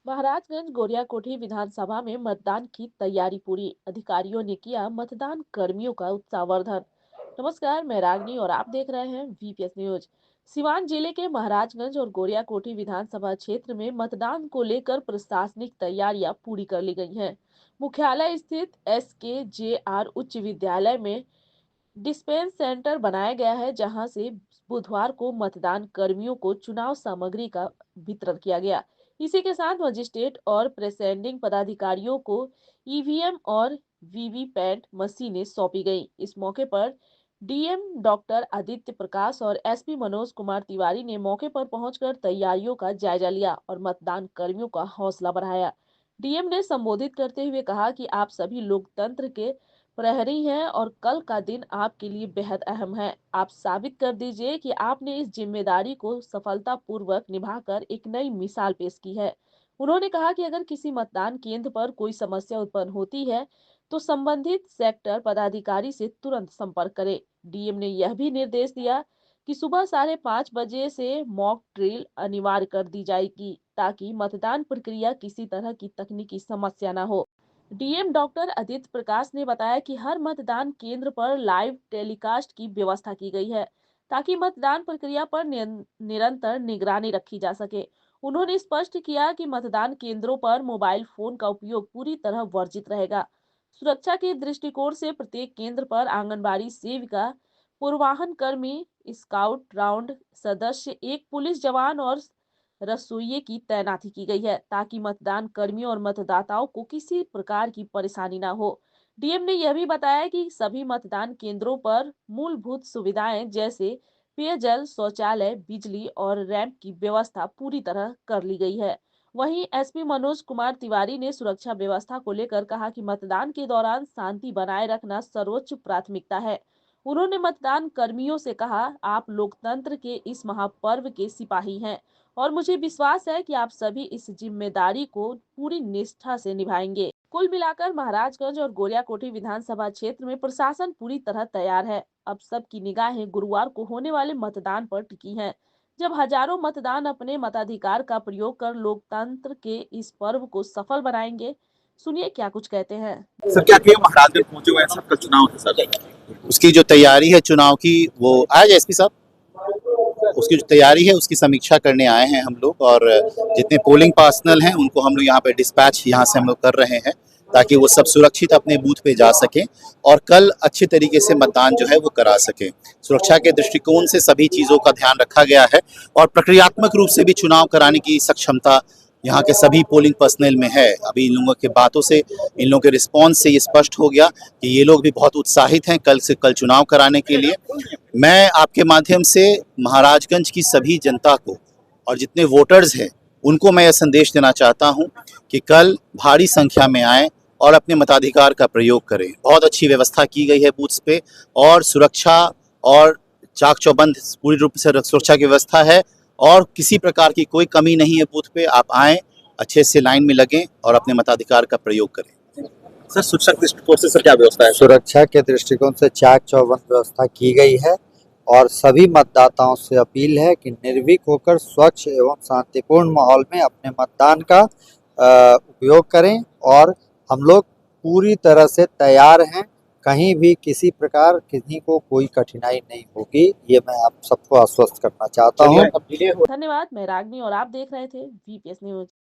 महाराजगंज गोरियाकोठी विधानसभा में मतदान की तैयारी पूरी। अधिकारियों ने किया मतदान कर्मियों का उत्साहवर्धन। नमस्कार, मैं रागनी और आप देख रहे हैं वीपीएस न्यूज। सिवान जिले के महाराजगंज और गोरियाकोठी विधानसभा क्षेत्र में मतदान को लेकर प्रशासनिक तैयारियां पूरी कर ली गई हैं। मुख्यालय स्थित SKJR उच्च विद्यालय में डिस्पेंस सेंटर बनाया गया है, जहां से बुधवार को मतदान कर्मियों को चुनाव सामग्री का वितरण किया गया। इसी के साथ मजिस्ट्रेट और प्रेसाइडिंग पदाधिकारियों को ईवीएम और वीवीपैट मशीनें सौंपी गई। इस मौके पर डीएम डॉक्टर आदित्य प्रकाश और एसपी मनोज कुमार तिवारी ने मौके पर पहुंचकर तैयारियों का जायजा लिया और मतदान कर्मियों का हौसला बढ़ाया। डीएम ने संबोधित करते हुए कहा कि आप सभी लोकतंत्र के प्रहरी हैं और कल का दिन आपके लिए बेहद अहम है। आप साबित कर दीजिए कि आपने इस जिम्मेदारी को सफलतापूर्वक निभाकर एक नई मिसाल पेश की है। उन्होंने कहा कि अगर किसी मतदान केंद्र पर कोई समस्या उत्पन्न होती है तो संबंधित सेक्टर पदाधिकारी से तुरंत संपर्क करें। डीएम ने यह भी निर्देश दिया कि सुबह 5:30 बजे से मॉक ड्रिल अनिवार्य कर दी जाएगी, ताकि मतदान प्रक्रिया किसी तरह की तकनीकी समस्या न हो। डीएम डॉक्टर आदित्य प्रकाश ने बताया कि हर मतदान केंद्र पर लाइव टेलीकास्ट की व्यवस्था की गई है, ताकि मतदान प्रक्रिया पर निरंतर निगरानी रखी जा सके। उन्होंने स्पष्ट किया कि मतदान केंद्रों पर मोबाइल फोन का उपयोग पूरी तरह वर्जित रहेगा। सुरक्षा के दृष्टिकोण से प्रत्येक केंद्र पर आंगनबाड़ी सेविका, पूर्वाहन कर्मी, स्काउट राउंड सदस्य, एक पुलिस जवान और रसोइये की तैनाती की गई है, ताकि मतदान कर्मियों और मतदाताओं को किसी प्रकार की परेशानी न हो। डीएम ने यह भी बताया कि सभी मतदान केंद्रों पर मूलभूत सुविधाएं जैसे पेयजल, शौचालय, बिजली और रैंप की व्यवस्था पूरी तरह कर ली गई है। वहीं एसपी मनोज कुमार तिवारी ने सुरक्षा व्यवस्था को लेकर कहा कि मतदान के दौरान शांति बनाए रखना सर्वोच्च प्राथमिकता है। उन्होंने मतदान कर्मियों से कहा, आप लोकतंत्र के इस महापर्व के सिपाही हैं और मुझे विश्वास है कि आप सभी इस जिम्मेदारी को पूरी निष्ठा से निभाएंगे। कुल मिलाकर महाराजगंज और गोरियाकोठी विधानसभा क्षेत्र में प्रशासन पूरी तरह तैयार है। अब सबकी निगाहें गुरुवार को होने वाले मतदान पर टिकी हैं, जब हजारों मतदान अपने मताधिकार का प्रयोग कर लोकतंत्र के इस पर्व को सफल बनाएंगे। सुनिए क्या कुछ कहते हैं। सर, क्या कहिए, महाराजगंज पहुंचे हुए हैं, सबका चुनाव है सर। उसकी जो तैयारी है चुनाव की, वो आज एसपी साहब उसकी जो तैयारी है उसकी समीक्षा करने आए हैं हम लोग। और जितने पोलिंग पर्सनल हैं उनको हम लोग यहाँ पे डिस्पैच यहाँ से हम लोग कर रहे हैं, ताकि वो सब सुरक्षित अपने बूथ पे जा सकें और कल अच्छे तरीके से मतदान जो है वो करा सकें। सुरक्षा के दृष्टिकोण से सभी चीज़ों का ध्यान रखा गया है और प्रक्रियात्मक रूप से भी चुनाव कराने की सक्षमता यहाँ के सभी पोलिंग पर्सनल में है। अभी इन लोगों के बातों से, इन लोगों के रिस्पॉन्स से ये स्पष्ट हो गया कि ये लोग भी बहुत उत्साहित हैं कल से कल चुनाव कराने के लिए। मैं आपके माध्यम से महाराजगंज की सभी जनता को और जितने वोटर्स हैं उनको मैं यह संदेश देना चाहता हूं कि कल भारी संख्या में आएँ और अपने मताधिकार का प्रयोग करें। बहुत अच्छी व्यवस्था की गई है बूथ्स पे और सुरक्षा और चाक चौबंद पूरी रूप से सुरक्षा की व्यवस्था है और किसी प्रकार की कोई कमी नहीं है बूथ पे। आप आएँ, अच्छे से लाइन में लगें और अपने मताधिकार का प्रयोग करें। सर, सुरक्षा के दृष्टिकोण से सर क्या व्यवस्था है? सुरक्षा के दृष्टिकोण से चाक चौबंद व्यवस्था की गई है और सभी मतदाताओं से अपील है कि निर्भीक होकर स्वच्छ एवं शांतिपूर्ण माहौल में अपने मतदान का उपयोग करें। और हम लोग पूरी तरह से तैयार हैं, कहीं भी किसी प्रकार किसी को कोई कठिनाई नहीं होगी, ये मैं आप सबको आश्वस्त करना चाहता हूँ। धन्यवाद, मैं रागनी और आप देख रहे थे वीपीएस न्यूज।